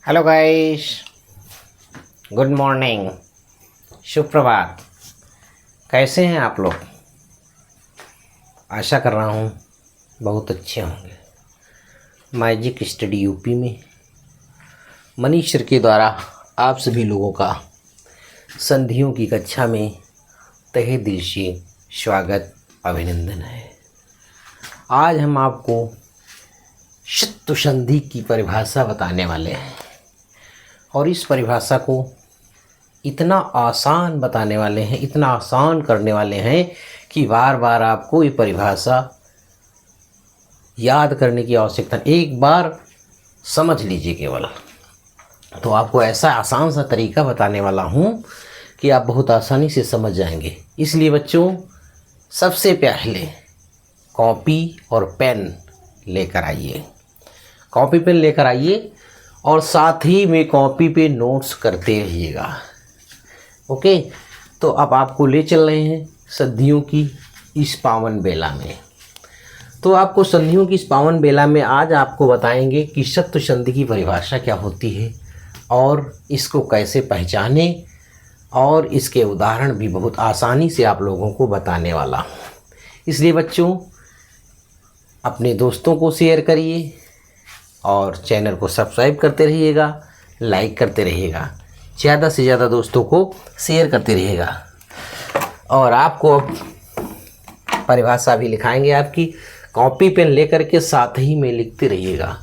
Hello guys, good morning, सुप्रभात। कैसे हैं आप लोग? आशा कर रहा हूँ बहुत अच्छे होंगे। मैजिक स्टडी यूपी में मनीष सर के द्वारा आप सभी लोगों का संधियों की कक्षा में तहे दिल से स्वागत अभिनंदन है। आज हम आपको शत्रु संधि की परिभाषा बताने वाले हैं और इस परिभाषा को इतना आसान बताने वाले हैं, इतना आसान करने वाले हैं कि बार बार आपको ये परिभाषा याद करने की आवश्यकता नहीं। एक बार समझ लीजिए केवल, तो आपको ऐसा आसान सा तरीका बताने वाला हूँ कि आप बहुत आसानी से समझ जाएंगे। इसलिए बच्चों, सबसे पहले कॉपी और पेन लेकर आइए। कॉपी पेन लेकर आइए और साथ ही में कॉपी पे नोट्स करते रहिएगा। ओके, तो अब आपको ले चल रहे हैं संधियों की इस पावन बेला में। तो आपको संधियों की इस पावन बेला में आज आपको बताएंगे कि शत्रु संधि की परिभाषा क्या होती है और इसको कैसे पहचाने, और इसके उदाहरण भी बहुत आसानी से आप लोगों को बताने वाला हूँ। इसलिए बच्चों, अपने दोस्तों को शेयर करिए और चैनल को सब्सक्राइब करते रहिएगा, लाइक करते रहिएगा, ज़्यादा से ज़्यादा दोस्तों को शेयर करते रहिएगा। और आपको अब परिभाषा भी लिखाएंगे, आपकी कॉपी पेन लेकर के साथ ही में लिखते रहिएगा।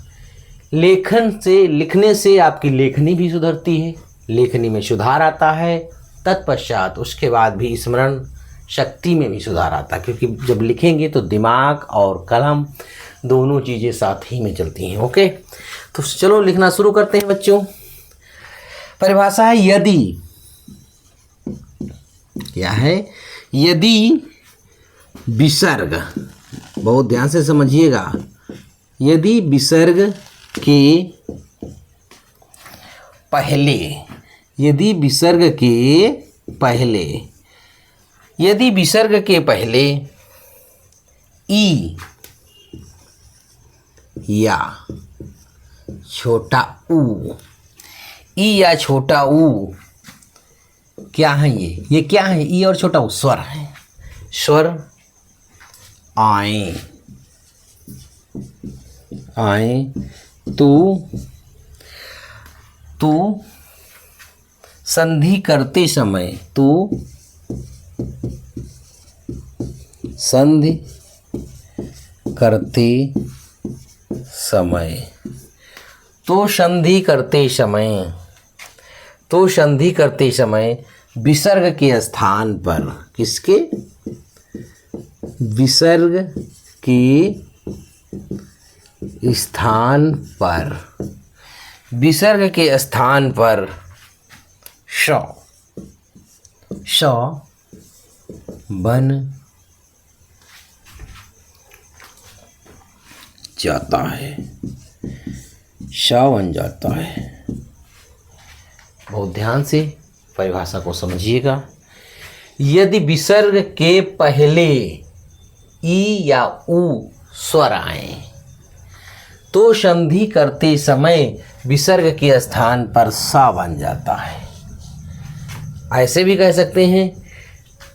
लिखने से आपकी लेखनी भी सुधरती है, लेखनी में सुधार आता है। तत्पश्चात उसके बाद भी स्मरण शक्ति में भी सुधार आता है, क्योंकि जब लिखेंगे तो दिमाग और कलम दोनों चीज़ें साथ ही में चलती हैं। ओके, तो चलो लिखना शुरू करते हैं बच्चों। परिभाषा है यदि, क्या है? यदि विसर्ग, बहुत ध्यान से समझिएगा, यदि विसर्ग के पहले, यदि विसर्ग के पहले, यदि विसर्ग के पहले ई या छोटा ऊ, ई या छोटा ऊ, क्या है ये क्या है? ई और छोटा ऊ स्वर है। स्वर आए तो संधि करते समय, तो संधि करते समय, तो संधि करते समय, तो संधि करते समय विसर्ग के स्थान पर, किसके? विसर्ग के स्थान पर, विसर्ग के स्थान पर श बन जाता है, श बन जाता है। बहुत ध्यान से परिभाषा को समझिएगा। यदि विसर्ग के पहले ई या ऊ स्वर आए तो संधि करते समय विसर्ग के स्थान पर सा बन जाता है। ऐसे भी कह सकते हैं,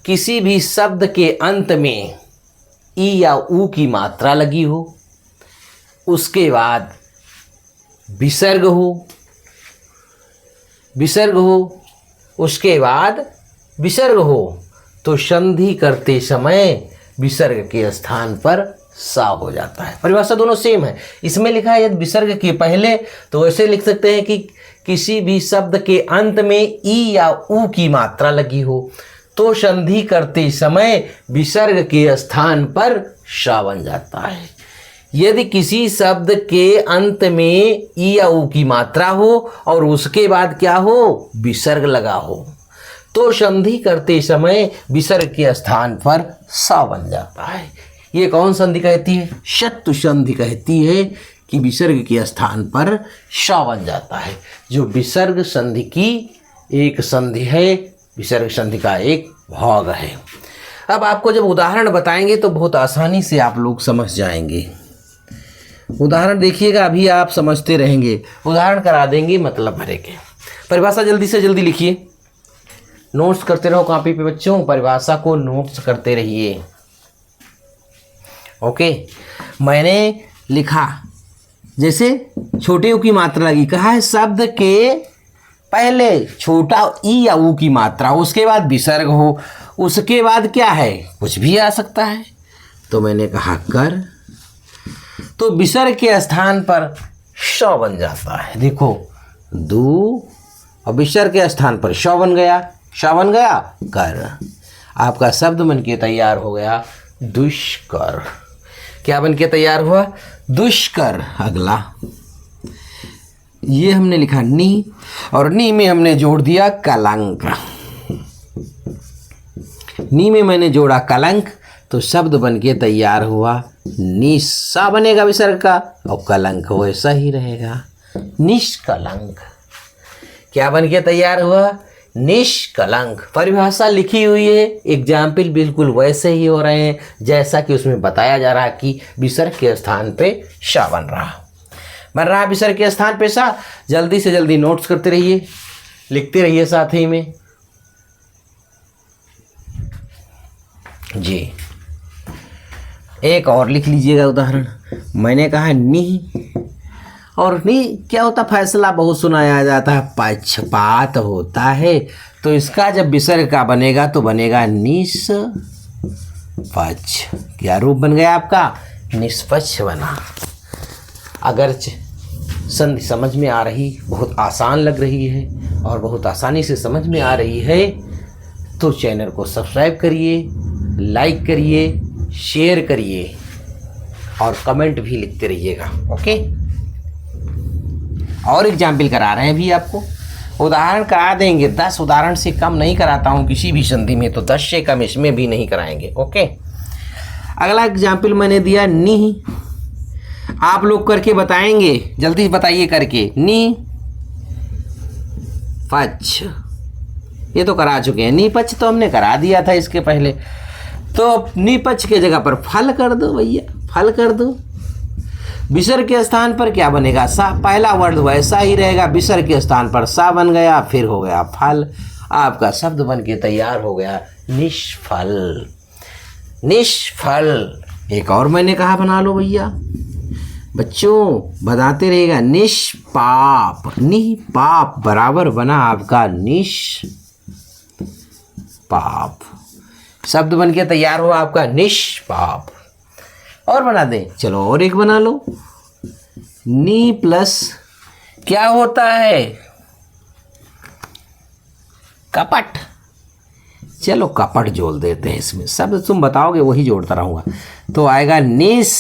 किसी भी शब्द के अंत में ई या ऊ की मात्रा लगी हो, उसके बाद विसर्ग हो, उसके बाद विसर्ग हो, तो संधि करते समय विसर्ग के स्थान पर सा हो जाता है। परिभाषा दोनों सेम है। इसमें लिखा है यदि विसर्ग के पहले, तो ऐसे लिख सकते हैं कि किसी भी शब्द के अंत में ई या ऊ की मात्रा लगी हो तो संधि करते समय विसर्ग के स्थान पर सा बन जाता है। यदि किसी शब्द के अंत में ई या ऊ की मात्रा हो और उसके बाद क्या हो? विसर्ग लगा हो, तो संधि करते समय विसर्ग के स्थान पर सा बन जाता है। ये कौन संधि कहती है? शत्रु संधि कहती है कि विसर्ग के स्थान पर सा बन जाता है, जो विसर्ग संधि की एक संधि है, विसर्ग संधि का एक भाग है। अब आपको जब उदाहरण बताएंगे तो बहुत आसानी से आप लोग समझ जाएंगे। उदाहरण देखिएगा, अभी आप समझते रहेंगे। उदाहरण करा देंगे मतलब भरे के। परिभाषा जल्दी से जल्दी लिखिए, नोट्स करते रहो कॉपी पे बच्चों, परिभाषा को नोट्स करते रहिए। ओके, मैंने लिखा जैसे छोटे ऊ की मात्रा लगी, कहा है शब्द के पहले छोटा ई या ऊ की मात्रा, उसके बाद विसर्ग हो, उसके बाद क्या है, कुछ भी आ सकता है। तो मैंने कहा कर, तो विसर्ग के स्थान पर श बन जाता है। देखो दू, और विसर्ग के स्थान पर श बन गया, श बन गया कर। आपका शब्द बन के तैयार हो गया दुष्कर। क्या बन के तैयार हुआ, दुष्कर। अगला ये हमने लिखा नी, और नी में हमने जोड़ दिया कलंक। नी में मैंने जोड़ा कलंक, तो शब्द बन के तैयार हुआ निस्सा बनेगा विसर्ग का, और कलंक वैसा ही रहेगा निष्कलंक। क्या बन के तैयार हुआ, निष्कलंक। परिभाषा लिखी हुई है, एग्जाम्पल बिल्कुल वैसे ही हो रहे हैं जैसा कि उसमें बताया जा रहा है कि विसर्ग के स्थान पे शा बन रहा विसर्ग के स्थान पे शा। जल्दी से जल्दी नोट्स करते रहिए, लिखते रहिए साथ ही में जी। एक और लिख लीजिएगा उदाहरण। मैंने कहा नी, और नी क्या होता, फैसला बहुत सुनाया जाता है, पक्षपात होता है। तो इसका जब विसर्ग का बनेगा तो बनेगा निष्पक्ष। क्या रूप बन गया आपका, निष्पक्ष बना। अगर संधि समझ में आ रही, बहुत आसान लग रही है और बहुत आसानी से समझ में आ रही है, तो चैनल को सब्सक्राइब करिए, लाइक करिए, शेयर करिए और कमेंट भी लिखते रहिएगा। ओके, और एग्जाम्पल करा रहे हैं भी आपको, उदाहरण करा देंगे। 10 उदाहरण से कम नहीं कराता हूँ किसी भी संधि में, तो 10 से कम इसमें भी नहीं कराएंगे। ओके, अगला एग्जाम्पल मैंने दिया नी। आप लोग करके बताएंगे, जल्दी बताइए करके। नी पक्ष, ये तो करा चुके हैं। नी पक्ष तो हमने करा दिया था इसके पहले, तो नी पक्ष के जगह पर फल कर दो भैया, फल कर दो। विसर्ग के स्थान पर क्या बनेगा, सा। पहला वर्ड वैसा ही रहेगा, विसर्ग के स्थान पर सा बन गया, फिर हो गया फल। आपका शब्द बन के तैयार हो गया निष्फल। निष्फल। एक और मैंने कहा बना लो भैया, बच्चों बताते रहेगा। निष्पाप, निपाप बराबर बना आपका निष्पाप। शब्द बन के तैयार हुआ आपका निष्पाप। और बना दें, चलो और एक बना लो। नी प्लस क्या होता है, कपट। चलो कपट जोड़ देते हैं इसमें, शब्द तुम बताओगे वही जोड़ता रहूंगा, तो आएगा निस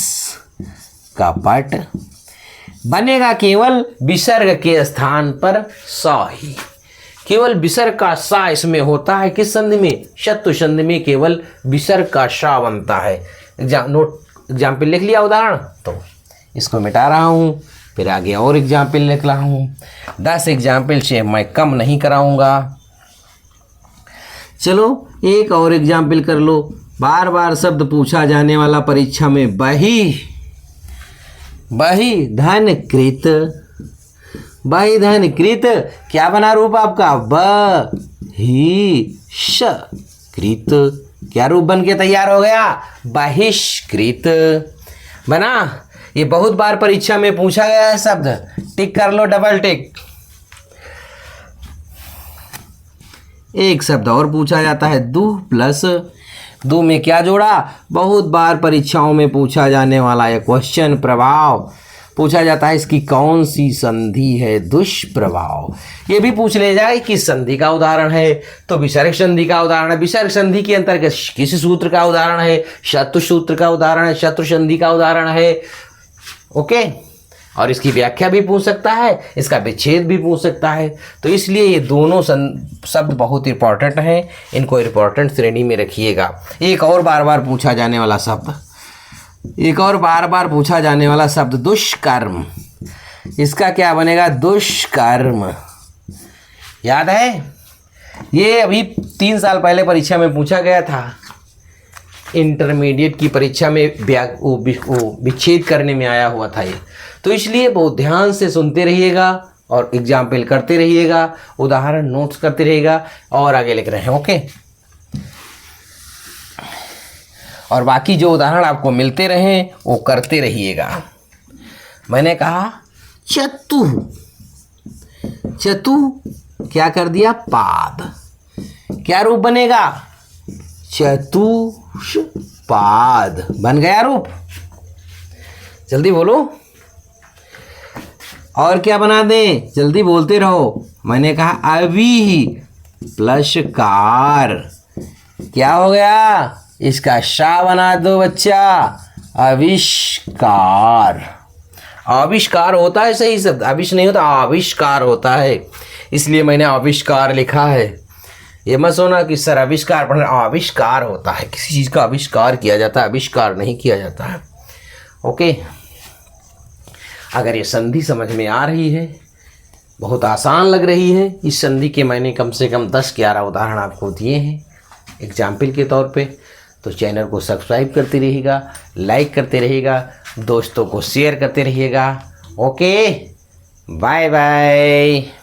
कपट। बनेगा केवल विसर्ग के स्थान पर सा ही, केवल विसर्ग का सा इसमें होता है। किस संधि में, शत्रु संधि में केवल विसर्ग का शा बनता है। एग्जाम्पल लिख लिया उदाहरण, तो इसको मिटा रहा हूँ, फिर आगे और एग्जाम्पल लिख रहा हूँ। 10 एग्जाम्पल से मैं कम नहीं कराऊंगा। चलो एक और एग्जाम्पल कर लो। बार बार शब्द पूछा जाने वाला परीक्षा में, बही। बही धन कृत, बही धन कृत क्या बना रूप आपका, ब ही श कृत। क्या रूप बन के तैयार हो गया, बहिष्कृत बना। ये बहुत बार परीक्षा में पूछा गया है शब्द, टिक कर लो, डबल टिक। एक शब्द और पूछा जाता है, दू प्लस। दू में क्या जोड़ा, बहुत बार परीक्षाओं में पूछा जाने वाला यह क्वेश्चन, प्रभाव पूछा जाता है। इसकी कौन सी संधि है, दुष्प्रभाव। ये भी पूछ ले जाए किस संधि का उदाहरण है, तो विसर्ग संधि का उदाहरण है। विसर्ग संधि के अंतर्गत किस सूत्र का उदाहरण है, शत्रु सूत्र का उदाहरण है, शत्रु संधि का उदाहरण है। ओके, और इसकी व्याख्या भी पूछ सकता है, इसका विच्छेद भी पूछ सकता है। तो इसलिए ये दोनों शब्द बहुत इंपॉर्टेंट हैं, इनको इंपॉर्टेंट श्रेणी में रखिएगा। एक और बार बार पूछा जाने वाला शब्द, एक और बार बार पूछा जाने वाला शब्द दुष्कर्म। इसका क्या बनेगा, दुष्कर्म। याद है, ये अभी 3 साल पहले परीक्षा में पूछा गया था। इंटरमीडिएट की परीक्षा में वो विच्छेद करने में आया हुआ था ये। तो इसलिए बहुत ध्यान से सुनते रहिएगा और एग्जाम्पल करते रहिएगा, उदाहरण नोट्स करते रहिएगा और आगे लिख रहे हैं। ओके, और बाकी जो उदाहरण आपको मिलते रहें वो करते रहिएगा। मैंने कहा चतु, चतु क्या कर दिया, पाद, क्या रूप बनेगा, चतुष्पाद बन गया रूप। जल्दी बोलो, और क्या बना दें, जल्दी बोलते रहो। मैंने कहा अवि प्लस कार, क्या हो गया, इसका शा बना दो बच्चा, आविष्कार। आविष्कार होता है सही शब्द, आविष नहीं होता, आविष्कार होता है, इसलिए मैंने आविष्कार लिखा है। ये मत सोना कि सर आविष्कार पढ़, आविष्कार होता है, किसी चीज़ का आविष्कार किया जाता है, आविष्कार नहीं किया जाता है। ओके, अगर ये संधि समझ में आ रही है, बहुत आसान लग रही है, इस संधि के मैंने कम से कम 10-11 उदाहरण आपको दिए हैं एग्जाम्पल के तौर पे, तो चैनल को सब्सक्राइब करते रहिएगा, लाइक करते रहिएगा, दोस्तों को शेयर करते रहिएगा। Okay, bye bye.